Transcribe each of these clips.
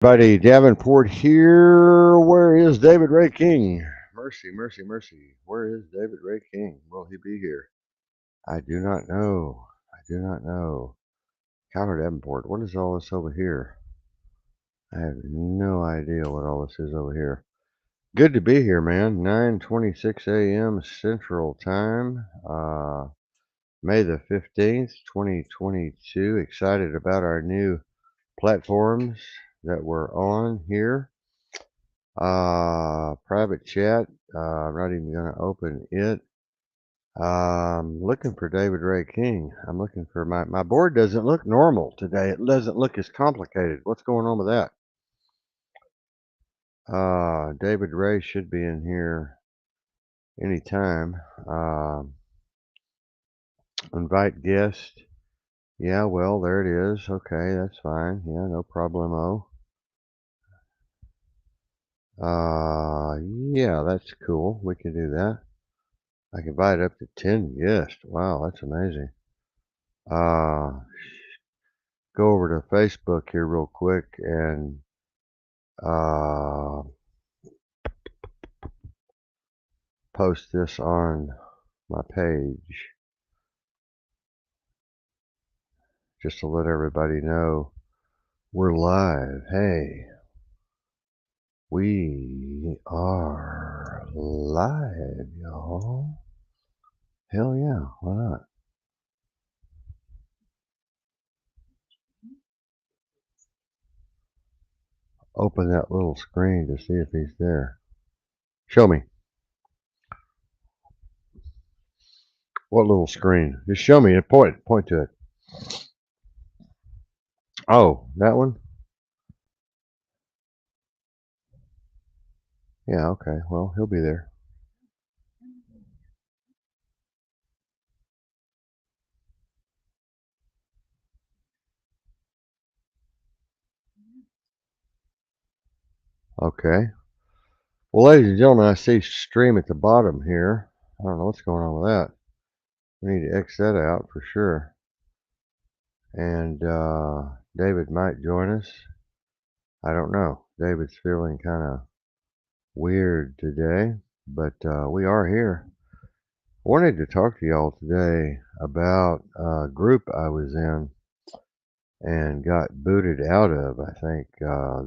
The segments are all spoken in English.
Buddy Davenport here. Where is David Ray King? Mercy, mercy, mercy. Where is David Ray King? Will he be here? I do not know. I do not know. Coward Davenport, what is all this over here? I have no idea what all this is over here. Good to be here, man. 9:26 a.m. Central Time. May the 15th, 2022. Excited about our new platforms that we're on here. Private chat. I'm not even going to open it. Looking for David Ray King. I'm looking for my board doesn't look normal today. It doesn't look as complicated. What's going on with that? David Ray should be in here anytime. Invite guest. Yeah, well, there it is. Okay, that's fine. Yeah, no problemo. Yeah, that's cool. We can do that. I can invite up to 10 guests. Wow, that's amazing. Uh, go over to Facebook here real quick and uh, post this on my page just to let everybody know we're live. Hey, we are live, y'all. Hell yeah, why not? Open that little screen to see if he's there. Show me. What little screen? Just show me. Point to it. Oh, that one? Yeah, okay. Well, he'll be there. Okay. Well, ladies and gentlemen, I see stream at the bottom here. I don't know what's going on with that. We need to X that out for sure. And David might join us. I don't know. David's feeling kind of weird today, but we are here. Wanted to talk to y'all today about a group I was in and got booted out of, I think,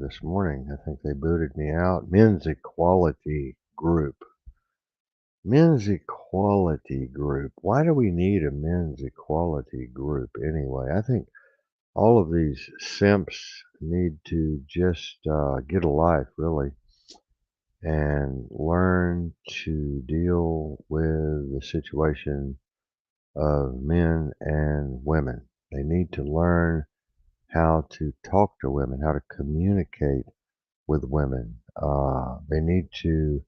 this morning. I think they booted me out. Men's Equality Group. Men's equality group. Why do we need a men's equality group anyway? I think all of these simps need to just get a life, really, and learn to deal with the situation of men and women. They need to learn how to talk to women, how to communicate with women. They need to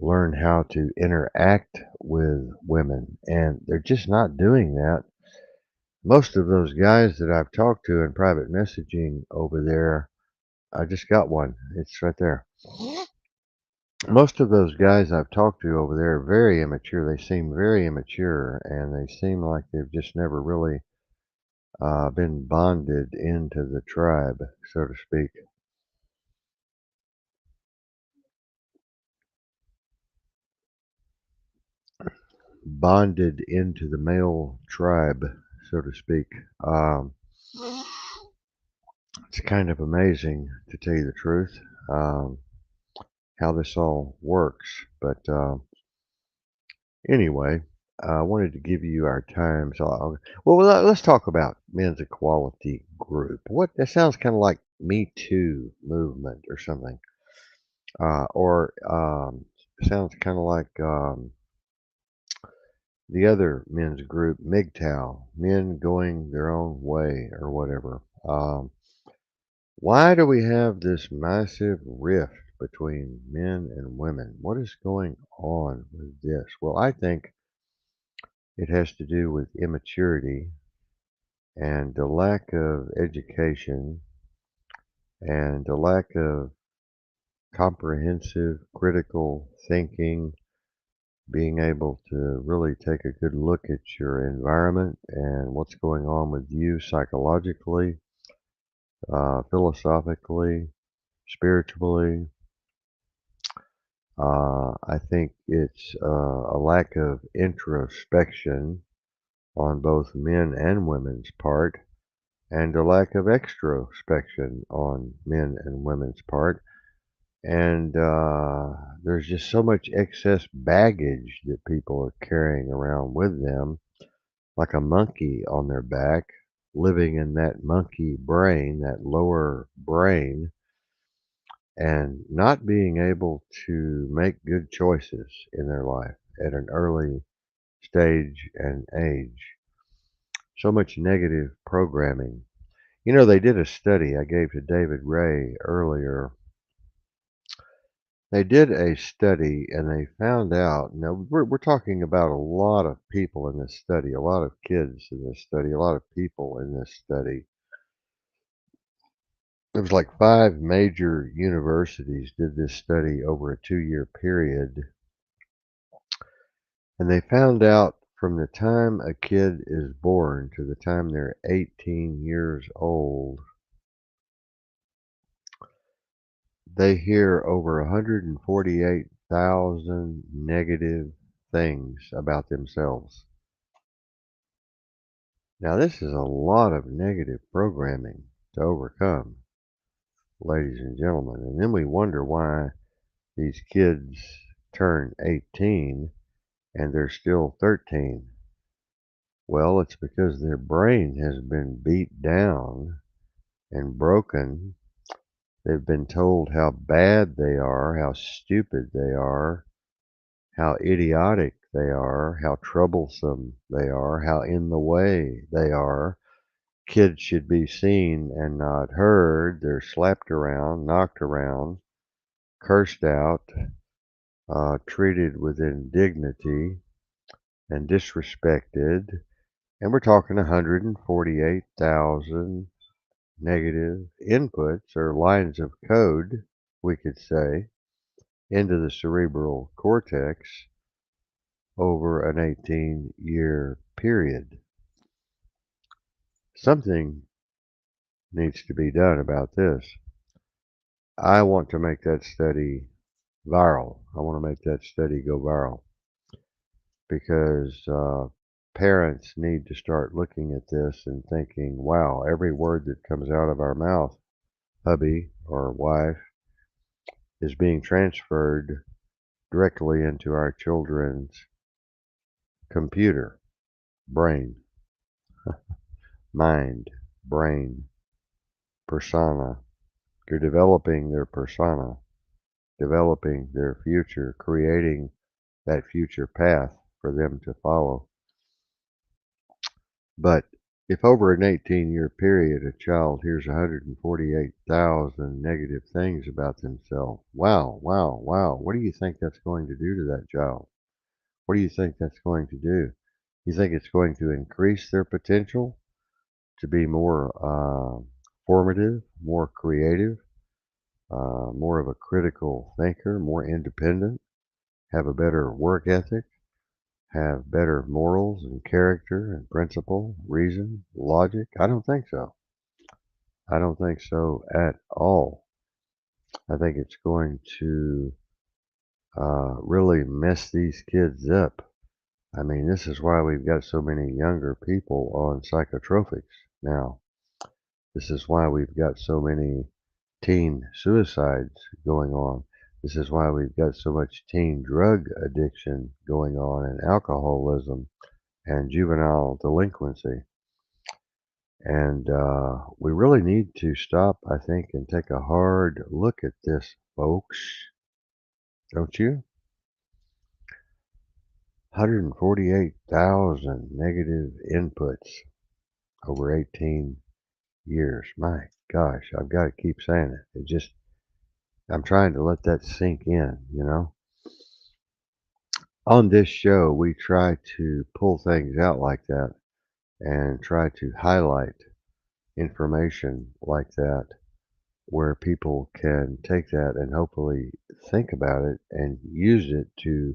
learn how to interact with women, and they're just not doing that. Most of those guys that I've talked to in private messaging over there, I just got one. It's right there. Most of those guys I've talked to over there are very immature. They seem very immature, and they seem like they've just never really been bonded into the tribe, so to speak. Bonded into the male tribe, so to speak. Um, it's kind of amazing, to tell you the truth, how this all works. But anyway, I wanted to give you our time. So, let's talk about men's equality group. What that sounds kind of like Me Too movement or something, or sounds kind of like the other men's group, MGTOW, men going their own way or whatever. Why do we have this massive rift between men and women? What is going on with this? Well, I think it has to do with immaturity and the lack of education and the lack of comprehensive critical thinking, being able to really take a good look at your environment and what's going on with you psychologically, philosophically, spiritually. I think it's a lack of introspection on both men and women's part, and a lack of extrospection on men and women's part. And there's just so much excess baggage that people are carrying around with them, like a monkey on their back, living in that monkey brain, that lower brain, and not being able to make good choices in their life at an early stage and age. So much negative programming. You know, they did a study I gave to David Ray earlier. They did a study and they found out. Now, we're talking about a lot of people in this study, a lot of kids in this study, a lot of people in this study. It was like 5 major universities did this study over a 2-year period, and they found out from the time a kid is born to the time they're 18 years old, they hear over 148,000 negative things about themselves. Now, this is a lot of negative programming to overcome, ladies and gentlemen. And then we wonder why these kids turn 18 and they're still 13. Well, it's because their brain has been beat down and broken. They've been told how bad they are, how stupid they are, how idiotic they are, how troublesome they are, how in the way they are. Kids should be seen and not heard. They're slapped around, knocked around, cursed out, treated with indignity and disrespected. And we're talking 148,000 negative inputs or lines of code, we could say, into the cerebral cortex over an 18-year period. Something needs to be done about this. I want to make that study viral. I want to make that study go viral because parents need to start looking at this and thinking, wow, every word that comes out of our mouth, hubby or wife, is being transferred directly into our children's computer, brain, mind, brain, persona. You're developing their persona, developing their future, creating that future path for them to follow. But if over an 18-year period a child hears 148,000 negative things about themselves, wow, wow, wow, what do you think that's going to do to that child? What do you think that's going to do? You think it's going to increase their potential to be more formative, more creative, more of a critical thinker, more independent, have a better work ethic, have better morals and character and principle, reason, logic? I don't think so. I don't think so at all. I think it's going to really mess these kids up. I mean, this is why we've got so many younger people on psychotropics now. This is why we've got so many teen suicides going on. This is why we've got so much teen drug addiction going on and alcoholism and juvenile delinquency. And we really need to stop, I think, and take a hard look at this, folks. Don't you? 148,000 negative inputs over 18 years. My gosh, I've got to keep saying it. I'm trying to let that sink in, you know? On this show, we try to pull things out like that and try to highlight information like that where people can take that and hopefully think about it and use it to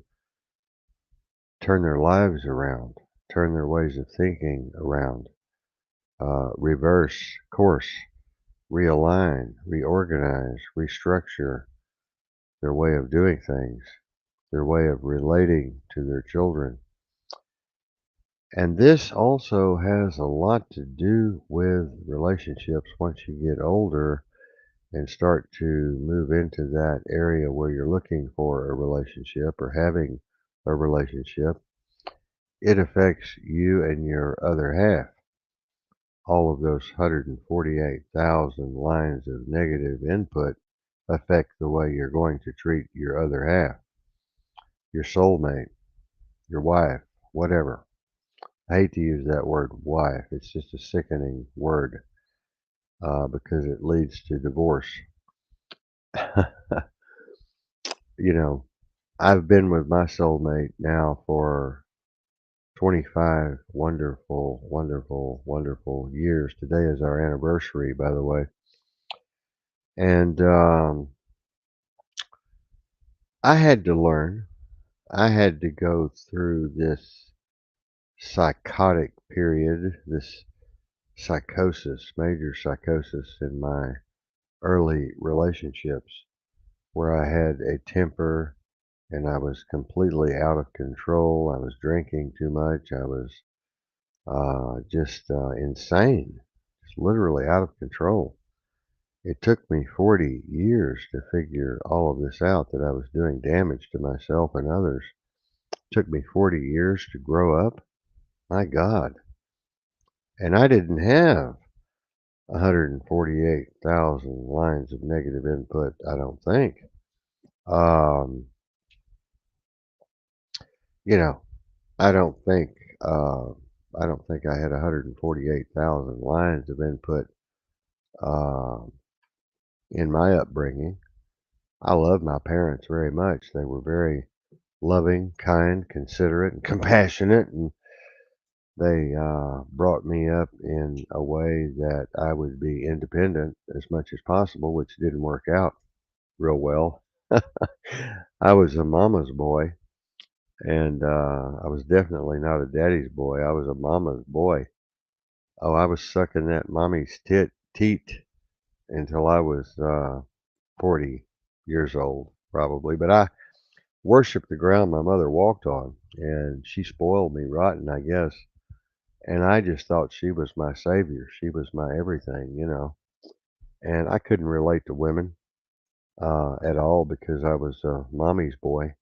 turn their lives around, turn their ways of thinking around, reverse course, realign, reorganize, restructure their way of doing things, their way of relating to their children. And this also has a lot to do with relationships once you get older and start to move into that area where you're looking for a relationship or having a relationship. It affects you and your other half. All of those 148,000 lines of negative input affect the way you're going to treat your other half, your soulmate, your wife, whatever. I hate to use that word wife. It's just a sickening word because it leads to divorce. You know, I've been with my soulmate now for 25 wonderful, wonderful, wonderful years. Today is our anniversary, by the way. And I had to learn, I had to go through this psychotic period, this psychosis, major psychosis in my early relationships where I had a temper and I was completely out of control. I was drinking too much. I was just insane, just literally out of control. It took me 40 years to figure all of this out that I was doing damage to myself and others. It took me 40 years to grow up. My God. And I didn't have 148,000 lines of negative input, I don't think. Um, you know, I don't think uh, I don't think I had 148,000 lines of input uh, in my upbringing. I love my parents very much. They were very loving, kind, considerate, and compassionate, and they brought me up in a way that I would be independent as much as possible, which didn't work out real well. I was a mama's boy, and I was definitely not a daddy's boy. I was a mama's boy. Oh, I was sucking that mommy's teat until I was 40 years old, probably. But I worshiped the ground my mother walked on, and she spoiled me rotten, I guess. And I just thought she was my savior. She was my everything, you know. And I couldn't relate to women at all because I was a mommy's boy.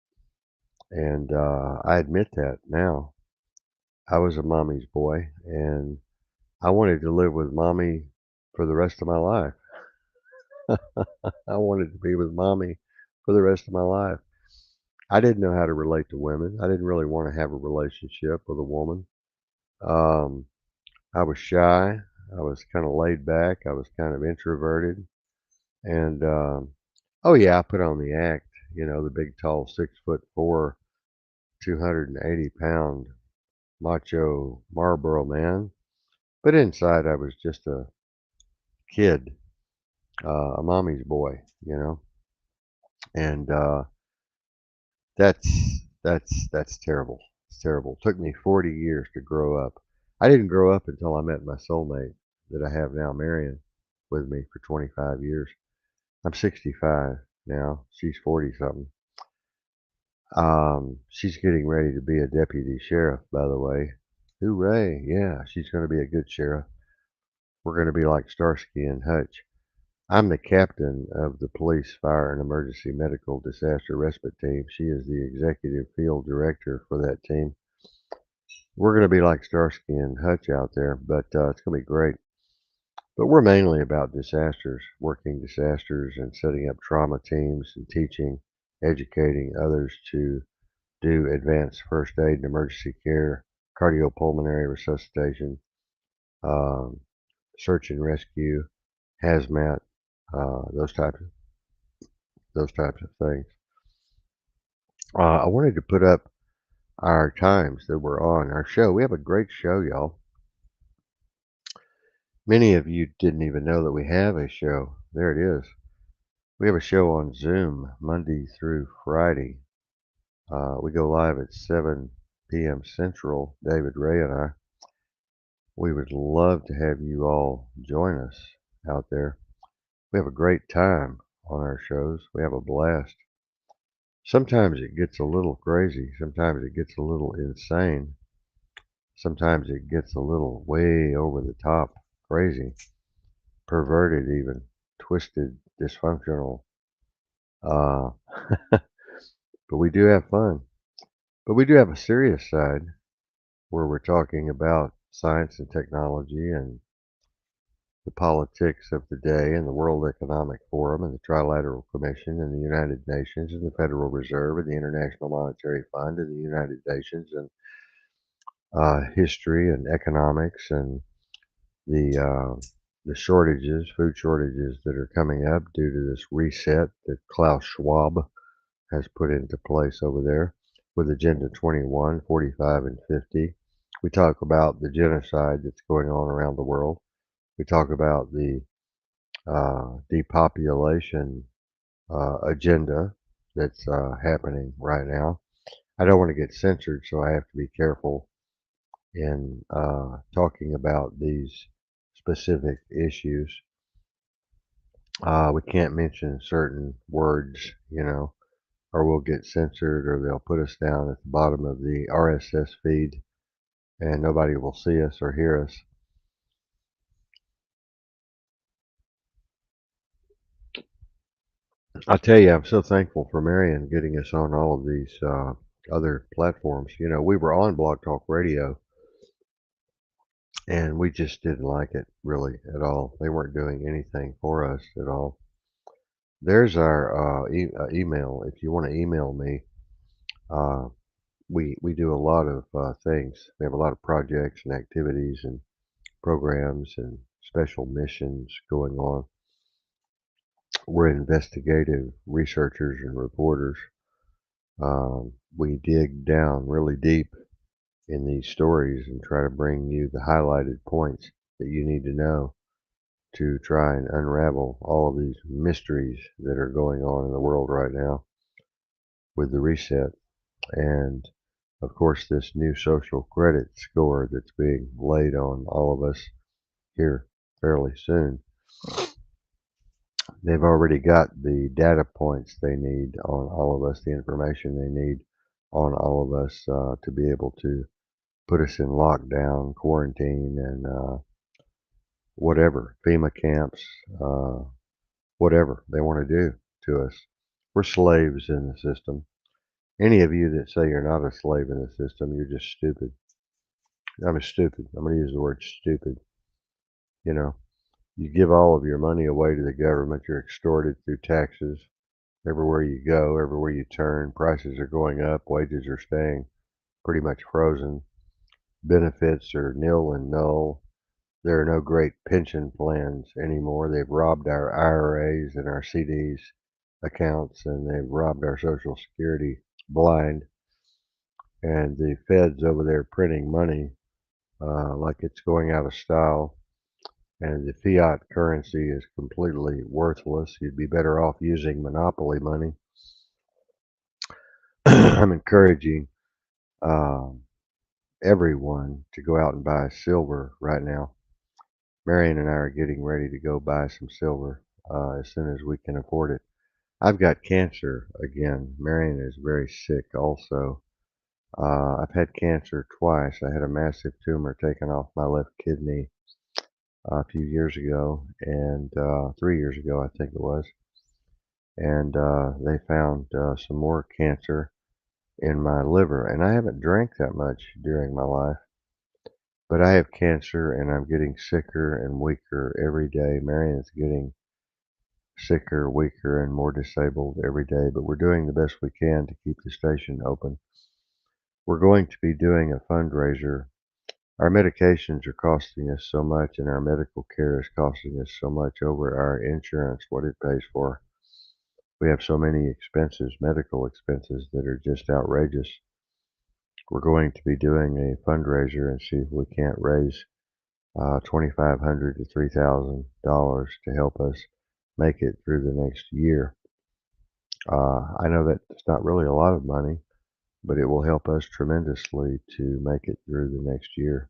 And I admit that now. I was a mommy's boy, and I wanted to live with mommy for the rest of my life. I wanted to be with mommy for the rest of my life. I didn't know how to relate to women. I didn't really want to have a relationship with a woman. Um, I was shy. I was kind of laid back. I was kind of introverted. And oh yeah, I put on the act. You know, the big, tall, 6'4", 280-pound macho Marlboro man. But inside, I was just a kid, a mommy's boy. You know, and that's terrible. It's terrible. It took me 40 years to grow up. I didn't grow up until I met my soulmate that I have now marrying with me for 25 years. I'm 65 now. She's 40 something. She's getting ready to be a deputy sheriff, by the way. Hooray! Yeah, she's going to be a good sheriff. We're going to be like Starsky and Hutch. I'm the captain of the police, fire, and emergency medical disaster respite team. She is the executive field director for that team. We're going to be like Starsky and Hutch out there, but it's going to be great. But we're mainly about disasters, working disasters and setting up trauma teams and teaching, educating others to do advanced first aid and emergency care, cardiopulmonary resuscitation, um, search and rescue, hazmat, those types of things. I wanted to put up our times that we're on our show. We have a great show, y'all. Many of you didn't even know that we have a show. There it is. We have a show on Zoom Monday through Friday. We go live at 7 p.m. Central, David Ray and I. We would love to have you all join us out there. We have a great time on our shows. We have a blast. Sometimes it gets a little crazy. Sometimes it gets a little insane. Sometimes it gets a little way over the top crazy, perverted even, twisted, dysfunctional. Uh, but we do have fun. But we do have a serious side where we're talking about science and technology and the politics of the day and the World Economic Forum and the Trilateral Commission and the United Nations and the Federal Reserve and the International Monetary Fund and the United Nations and history and economics and the shortages, food shortages that are coming up due to this reset that Klaus Schwab has put into place over there with Agenda 21, 45, and 50. We talk about the genocide that's going on around the world. We talk about the depopulation agenda that's happening right now. I don't want to get censored, so I have to be careful in talking about these specific issues. We can't mention certain words, or we'll get censored or they'll put us down at the bottom of the RSS feed and nobody will see us or hear us. I tell you, I'm so thankful for Marion getting us on all of these other platforms. We were on Blog Talk Radio and we just didn't like it really at all. They weren't doing anything for us at all. There's our email. If you want to email me, uh, we do a lot of things. We have a lot of projects and activities and programs and special missions going on. We're investigative researchers and reporters. We dig down really deep in these stories and try to bring you the highlighted points that you need to know to try and unravel all of these mysteries that are going on in the world right now with the reset. And of course, this new social credit score that's being laid on all of us here fairly soon. They've already got the data points they need on all of us, the information they need on all of us to be able to put us in lockdown, quarantine, and whatever, FEMA camps, uh, whatever they want to do to us. We're slaves in the system. Any of you that say you're not a slave in the system, you're just stupid. I'm stupid. I'm going to use the word stupid. You know, you give all of your money away to the government. You're extorted through taxes. Everywhere you go, everywhere you turn, prices are going up. Wages are staying pretty much frozen. Benefits are nil and null. There are no great pension plans anymore. They've robbed our IRAs and our CDs accounts, and they've robbed our Social Security blind. And the Fed's over there printing money like it's going out of style. And the fiat currency is completely worthless. You'd be better off using monopoly money. I'm encouraging um, everyone to go out and buy silver right now. Marion and I are getting ready to go buy some silver as soon as we can afford it. I've got cancer again. Marion is very sick also. I've had cancer twice. I had a massive tumor taken off my left kidney a few years ago, and 3 years ago, I think it was. And they found some more cancer in my liver. And I haven't drank that much during my life. But I have cancer and I'm getting sicker and weaker every day. Marion is getting sicker, weaker, and more disabled every day, but we're doing the best we can to keep the station open. We're going to be doing a fundraiser. Our medications are costing us so much, and our medical care is costing us so much over our insurance, what it pays for. We have so many expenses, medical expenses, that are just outrageous. We're going to be doing a fundraiser and see if we can't raise $2,500 to $3,000 to help us make it through the next year. I know that it's not really a lot of money, but it will help us tremendously to make it through the next year.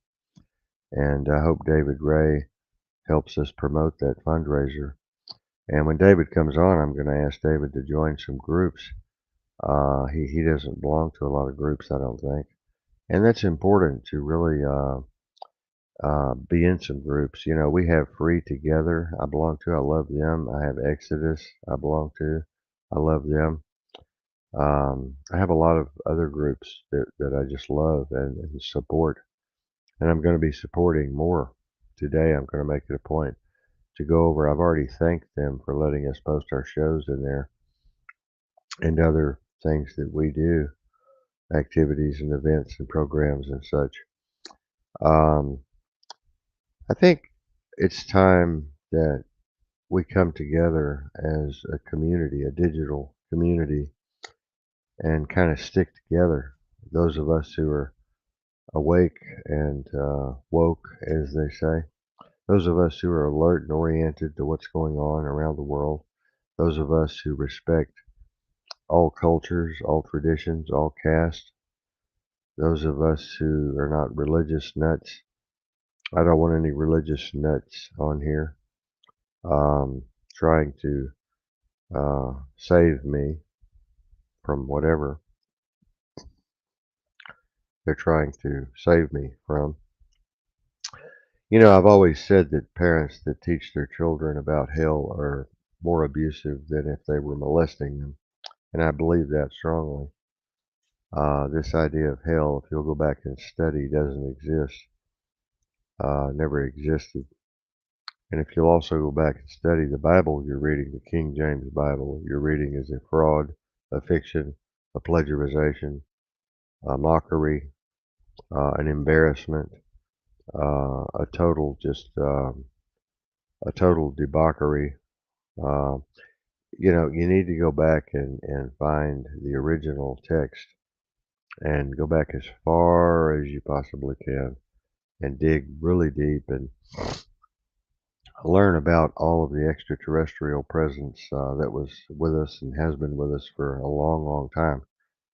And I hope David Ray helps us promote that fundraiser. And when David comes on, I'm going to ask David to join some groups. He doesn't belong to a lot of groups, I don't think. And that's important to really be in some groups. You know, we have Free Together, I belong to. I love them. I have Exodus, I belong to. I love them. I have a lot of other groups that I just love and support. And I'm going to be supporting more today. I'm going to make it a point to go over. I've already thanked them for letting us post our shows in there and other things that we do, activities and events and programs and such. Um, I think it's time that we come together as a community, a digital community, and kind of stick together. Those of us who are awake and woke, as they say, those of us who are alert and oriented to what's going on around the world, those of us who respect all cultures, all traditions, all castes, those of us who are not religious nuts. I don't want any religious nuts on here trying to save me from whatever they're trying to save me from. You know, I've always said that parents that teach their children about hell are more abusive than if they were molesting them, and I believe that strongly. This idea of hell, if you'll go back and study, doesn't exist, never existed. And if you'll also go back and study the Bible you're reading, the King James Bible you're reading is a fraud, a fiction, a plagiarization, a mockery, an embarrassment, a total just a total debauchery. Uh, you know, you need to go back and find the original text and go back as far as you possibly can and dig really deep and learn about all of the extraterrestrial presence that was with us and has been with us for a long, long time,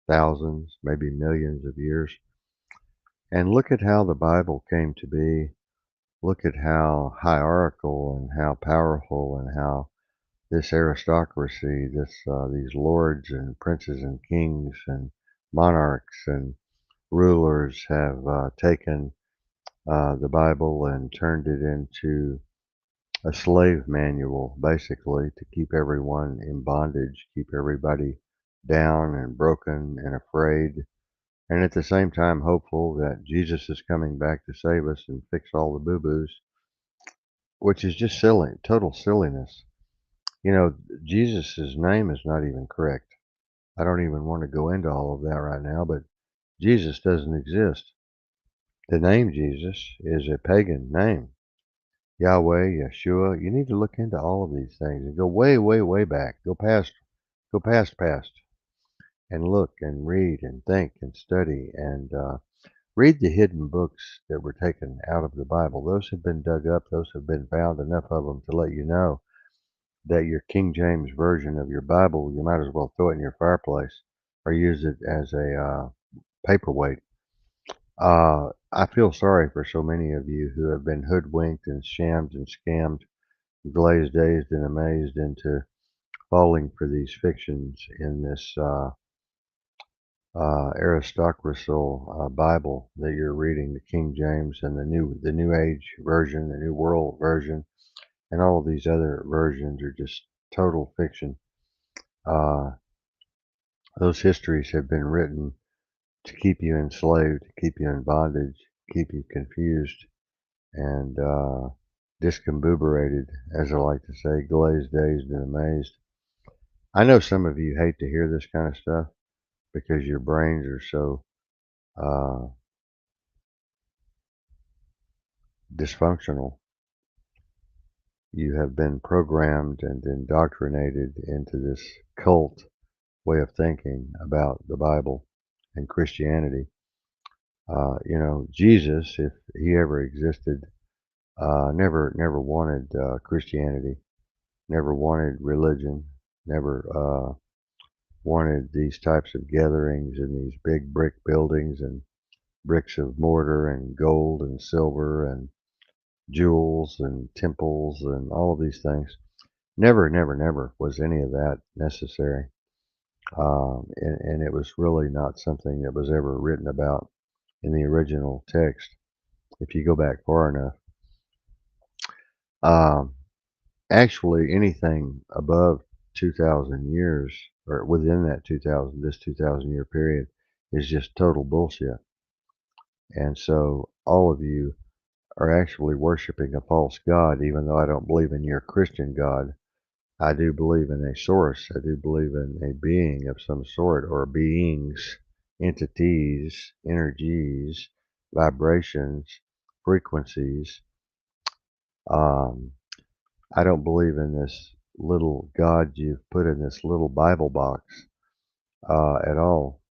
thousands, maybe millions of years. And look at how the Bible came to be. Look at how hierarchical and how powerful and how this aristocracy, these lords and princes and kings and monarchs and rulers have taken the Bible and turned it into a slave manual, basically, to keep everyone in bondage, keep everybody down and broken and afraid, and at the same time hopeful that Jesus is coming back to save us and fix all the boo-boos, which is just silly, total silliness. You know, Jesus' name is not even correct. I don't even want to go into all of that right now, but Jesus doesn't exist. The name Jesus is a pagan name. Yahweh, Yeshua. You need to look into all of these things and go way, way, way back. Go past, and look and read and think and study and read the hidden books that were taken out of the Bible. Those have been dug up. Those have been found, enough of them to let you know that your King James version of your Bible, you might as well throw it in your fireplace or use it as a paperweight. I feel sorry for so many of you who have been hoodwinked and shammed and scammed, glazed, dazed, and amazed into falling for these fictions in this aristocracal Bible that you're reading, the King James and the New Age version, the New World version, and all of these other versions are just total fiction. Uh, those histories have been written to keep you enslaved, to keep you in bondage, keep you confused and discombobulated, as I like to say, glazed, dazed, and amazed. I know some of you hate to hear this kind of stuff because your brains are so uh, dysfunctional. You have been programmed and indoctrinated into this cult way of thinking about the Bible and Christianity. You know, Jesus, if he ever existed, never wanted Christianity, never wanted religion, never wanted these types of gatherings in these big brick buildings and bricks of mortar and gold and silver and jewels and temples and all of these things. Never, never, never was any of that necessary. And it was really not something that was ever written about in the original text, if you go back far enough. Um, Actually, anything above 2,000 years, or within that 2,000 year period, is just total bullshit. And so all of you are actually worshiping a false god, even though I don't believe in your Christian God. I do believe in a source. I do believe in a being of some sort, or beings, entities, energies, vibrations, frequencies. Um, I don't believe in this little God you've put in this little Bible box at all.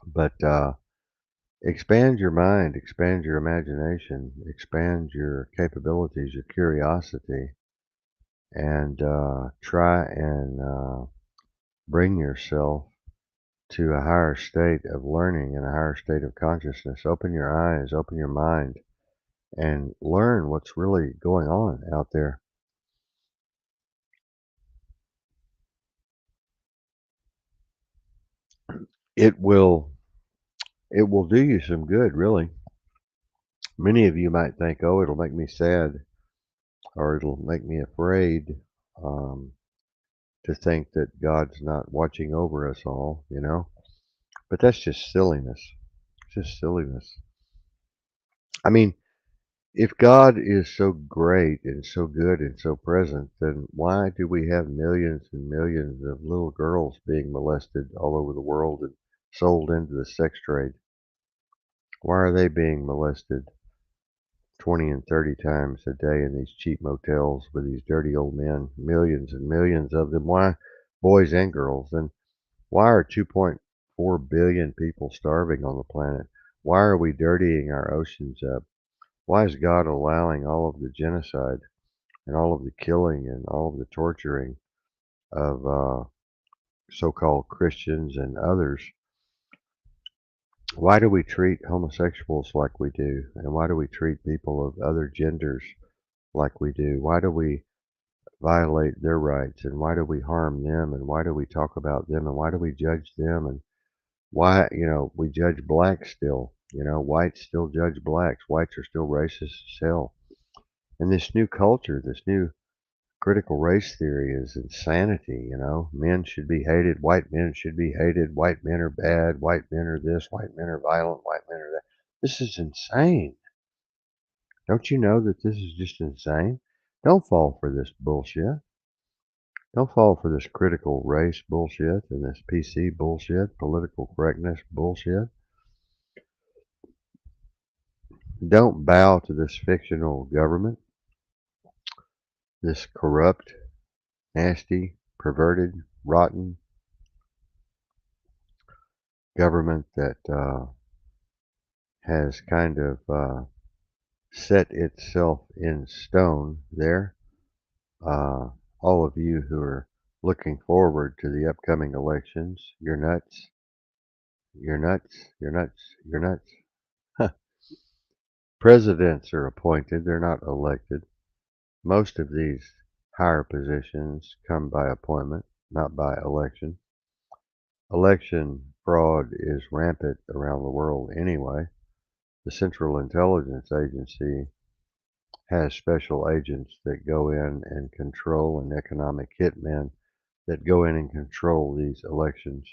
But expand your mind, expand your imagination, expand your capabilities, your curiosity, and try and bring yourself to a higher state of learning and a higher state of consciousness. Open your eyes, open your mind, and learn what's really going on out there. It will it will do you some good, really. Many of you might think, "Oh, it'll make me sad, or it'll make me afraid um, to think that God's not watching over us all," you know. But that's just silliness. It's just silliness. I mean, if God is so great and so good and so present, then why do we have millions and millions of little girls being molested all over the world and sold into the sex trade? Why are they being molested 20 and 30 times a day in these cheap motels with these dirty old men? Millions and millions of them. Why, boys and girls? And why are 2.4 billion people starving on the planet? Why are we dirtying our oceans up? Why is God allowing all of the genocide and all of the killing and all of the torturing of so-called Christians and others? Why do we treat homosexuals like we do? And why do we treat people of other genders like we do? Why do we violate their rights? And why do we harm them? And why do we talk about them? And why do we judge them? And why, we judge blacks still. Whites still judge blacks. Whites are still racist as hell. And this new culture, this new critical race theory is insanity. Men should be hated. White men should be hated. White men are bad. White men are this. White men are violent. White men are that. This is insane. Don't you know that this is just insane? Don't fall for this bullshit. Don't fall for this critical race bullshit and this PC bullshit, political correctness bullshit. Don't bow to this fictional government, this corrupt, nasty, perverted, rotten government that has kind of set itself in stone there. Uh, all of you who are looking forward to the upcoming elections, you're nuts. You're nuts. You're nuts. You're nuts. Presidents are appointed, they're not elected. Most of these higher positions come by appointment, not by election. Election fraud is rampant around the world anyway. The Central Intelligence Agency has special agents that go in and control, and economic hitmen that go in and control these elections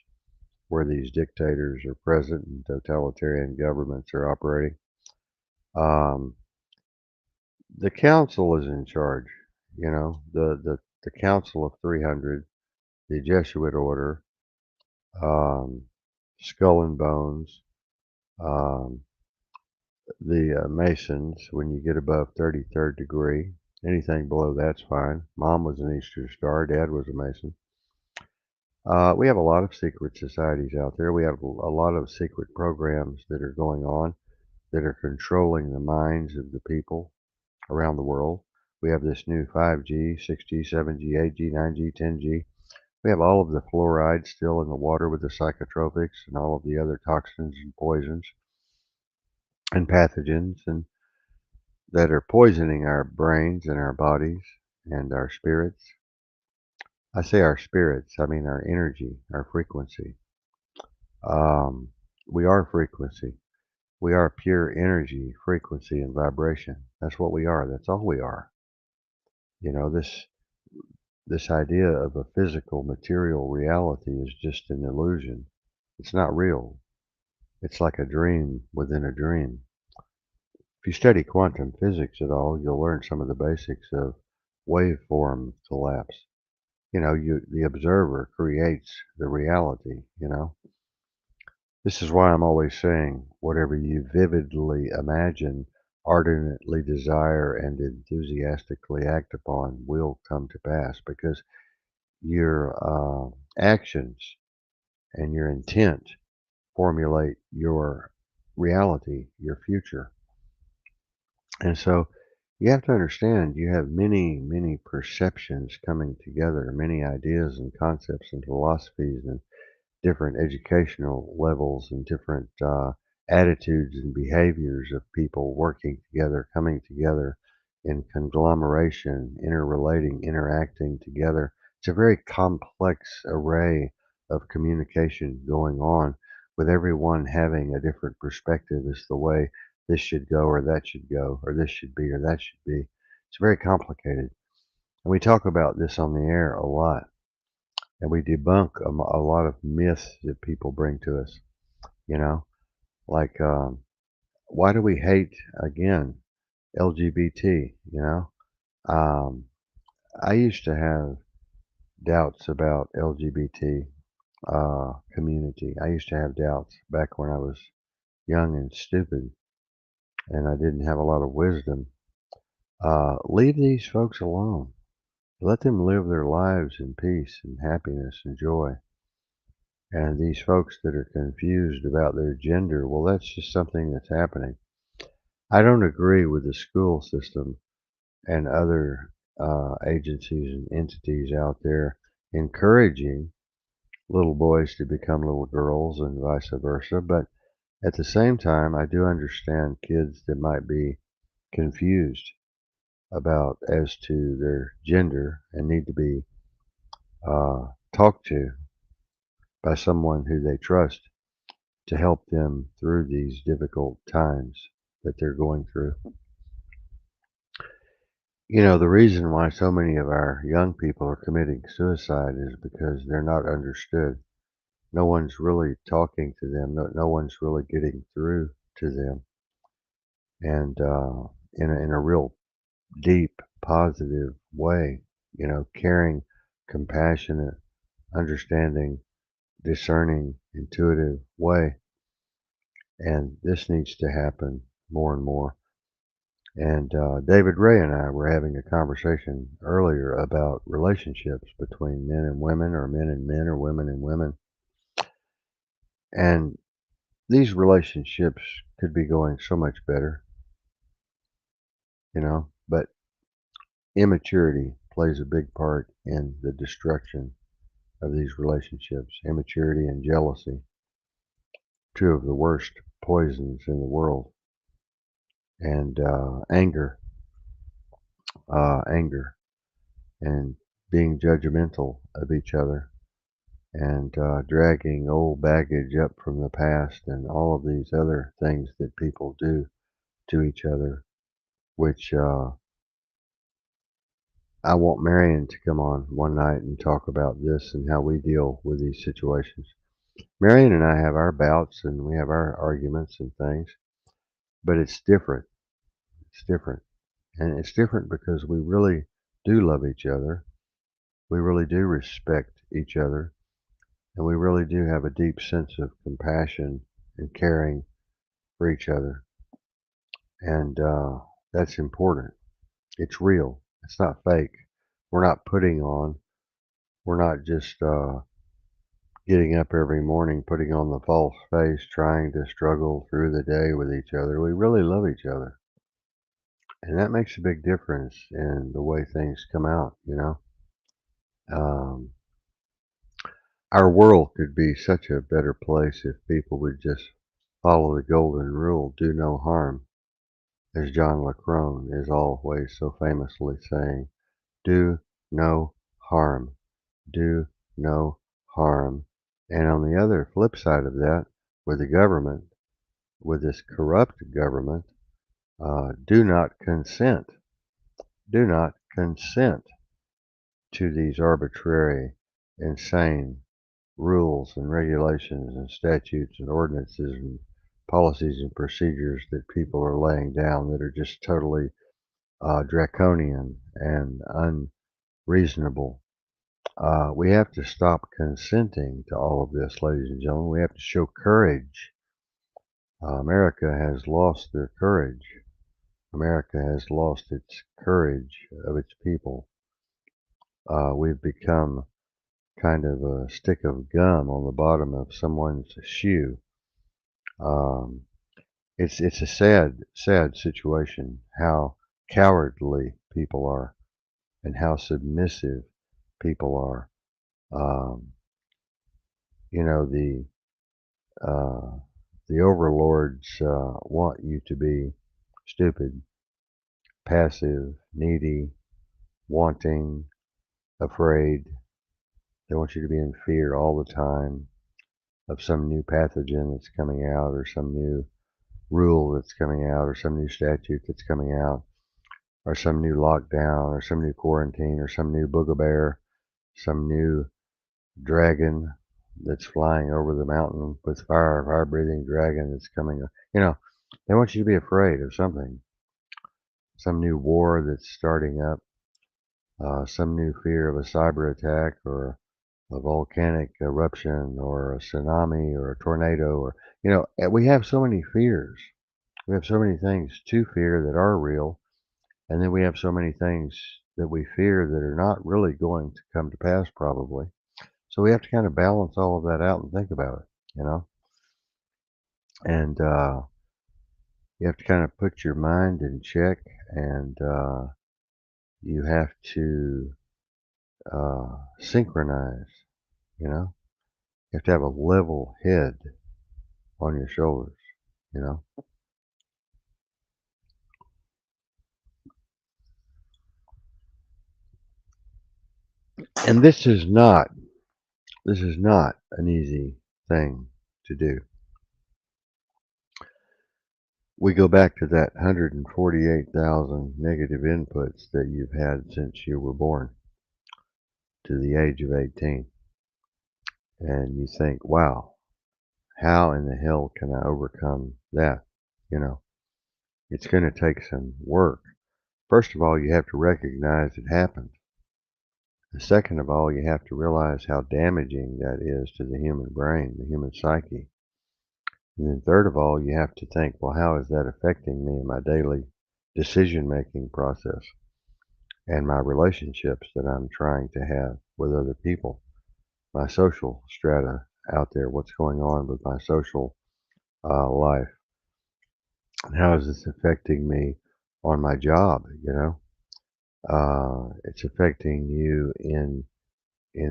where these dictators are present and totalitarian governments are operating. Um, the council is in charge, the Council of 300, the Jesuit order, um, Skull and Bones, um, the Masons, when you get above 33rd degree. Anything below that's fine. Mom was an Easter Star. Dad was a Mason. We have a lot of secret societies out there. We have a lot of secret programs that are going on that are controlling the minds of the people around the world. We have this new 5G, 6G, 7G, 8G, 9G, 10G. We have all of the fluoride still in the water with the psychotropics and all of the other toxins and poisons and pathogens and that are poisoning our brains and our bodies. and our spirits. I say our spirits, I mean our energy, our frequency. Um, we are frequency. We are pure energy, frequency, and vibration. That's what we are. That's all we are. You know, this idea of a physical material reality is just an illusion. It's not real. It's like a dream within a dream. If you study quantum physics at all, you'll learn some of the basics of waveform collapse. You know, the observer creates the reality, you know. This is why I'm always saying whatever you vividly imagine, ardently desire, and enthusiastically act upon will come to pass because your actions and your intent formulate your reality, your future. And so you have to understand you have many, many perceptions coming together, many ideas and concepts and philosophies and different educational levels and different attitudes and behaviors of people working together, coming together in conglomeration, interrelating, interacting together. It's a very complex array of communication going on, with everyone having a different perspective as the way this should go or that should go, or this should be or that should be. It's very complicated. And we talk about this on the air a lot, and we debunk a lot of myths that people bring to us. You know, like why do we hate again LGBT? You know, um, I used to have doubts about LGBT community. I used to have doubts back when I was young and stupid, and I didn't have a lot of wisdom. Leave these folks alone. Let them live their lives in peace and happiness and joy. And these folks that are confused about their gender, well, that's just something that's happening. I don't agree with the school system and other agencies and entities out there encouraging little boys to become little girls and vice versa. But at the same time, I do understand kids that might be confused about as to their gender and need to be talked to by someone who they trust to help them through these difficult times that they're going through. You know, the reason why so many of our young people are committing suicide is because they're not understood. No one's really talking to them. No one's really getting through to them, and in a real deep, positive way. You know, caring, compassionate, understanding, discerning, intuitive way. And this needs to happen more and more. And David Ray and I were having a conversation earlier about relationships between men and women, or men and men, or women and women. And these relationships could be going so much better, you know, but immaturity plays a big part in the destruction of these relationships. Immaturity and jealousy, two of the worst poisons in the world. And anger, and being judgmental of each other, and dragging old baggage up from the past, and all of these other things that people do to each other, which I want Marion to come on one night and talk about this and how we deal with these situations. Marion and I have our bouts and we have our arguments and things, but it's different. It's different. And it's different because we really do love each other. We really do respect each other. And we really do have a deep sense of compassion and caring for each other. And that's important. It's real. It's not fake. We're not putting on. We're not just getting up every morning, putting on the false face, trying to struggle through the day with each other. We really love each other. And that makes a big difference in the way things come out, you know. Um, our world could be such a better place if people would just follow the golden rule, do no harm, as John Lacrone is always so famously saying. Do no harm. Do no harm. And on the other flip side of that, with the government, with this corrupt government, do not consent. Do not consent to these arbitrary, insane rules and regulations and statutes and ordinances and policies and procedures that people are laying down that are just totally draconian and unreasonable. We have to stop consenting to all of this, ladies and gentlemen. We have to show courage. America has lost their courage. America has lost its courage of its people. We've become kind of a stick of gum on the bottom of someone's shoe. Um, it's a sad situation how cowardly people are and how submissive people are. Um, you know uh, the overlords want you to be stupid, passive, needy, wanting, afraid. They want you to be in fear all the time of some new pathogen that's coming out or some new rule that's coming out or some new statute that's coming out or some new lockdown or some new quarantine or some new booger some new dragon that's flying over the mountain with fire breathing dragon that's coming. You know, they want you to be afraid of something, some new war that's starting up, some new fear of a cyber attack or a volcanic eruption or a tsunami or a tornado or, we have so many fears. We have so many things to fear that are real, and then we have so many things that we fear that are not really going to come to pass probably. So we have to kind of balance all of that out and think about it, you know? And you have to kind of put your mind in check and you have to synchronize, you know? You have to have a level head on your shoulders, you know? And this is not an easy thing to do. We go back to that 148,000 negative inputs that you've had since you were born to the age of 18. And you think, wow, how in the hell can I overcome that? You know, it's going to take some work. First of all, you have to recognize it happened. And second of all, you have to realize how damaging that is to the human brain, the human psyche. And then third of all, you have to think, well, how is that affecting me in my daily decision-making process and my relationships that I'm trying to have with other people, my social strata out there, what's going on with my social life, and how is this affecting me on my job, it's affecting you in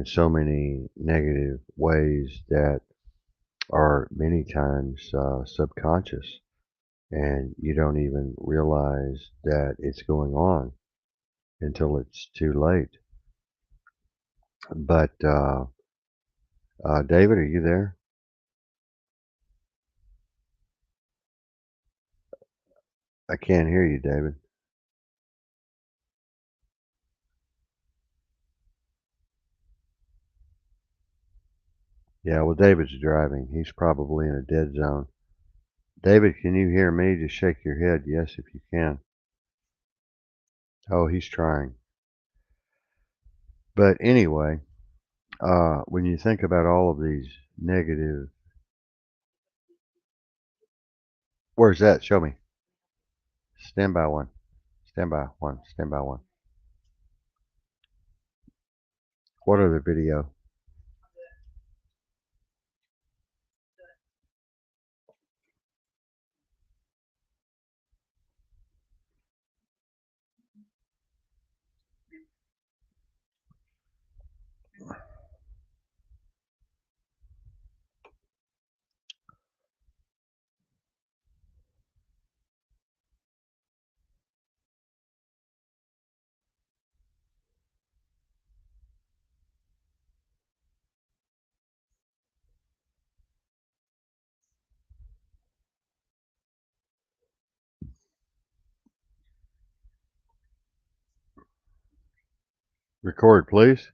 so many negative ways that are many times subconscious, and you don't even realize that it's going on until it's too late. But David, are you there? I can't hear you, David. Yeah, well, David's driving. He's probably in a dead zone. David, can you hear me? Just shake your head yes if you can. Oh, he's trying. But anyway, when you think about all of these negative, where's that? Show me. Stand by one. Stand by one. Stand by one. What other video? Record, please.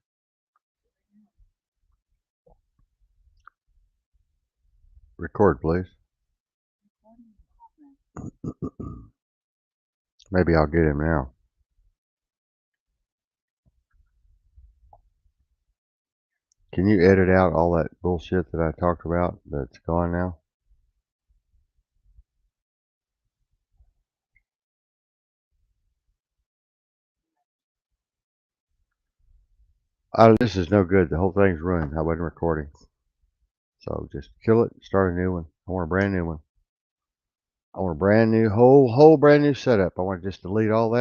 Record, please. Maybe I'll get him now. Can you edit out all that bullshit that I talked about that's gone now? This is no good. The whole thing's ruined. I wasn't recording. So just kill it, start a new one. I want a brand new one. I want a brand new, whole brand new setup. I want to just delete all that.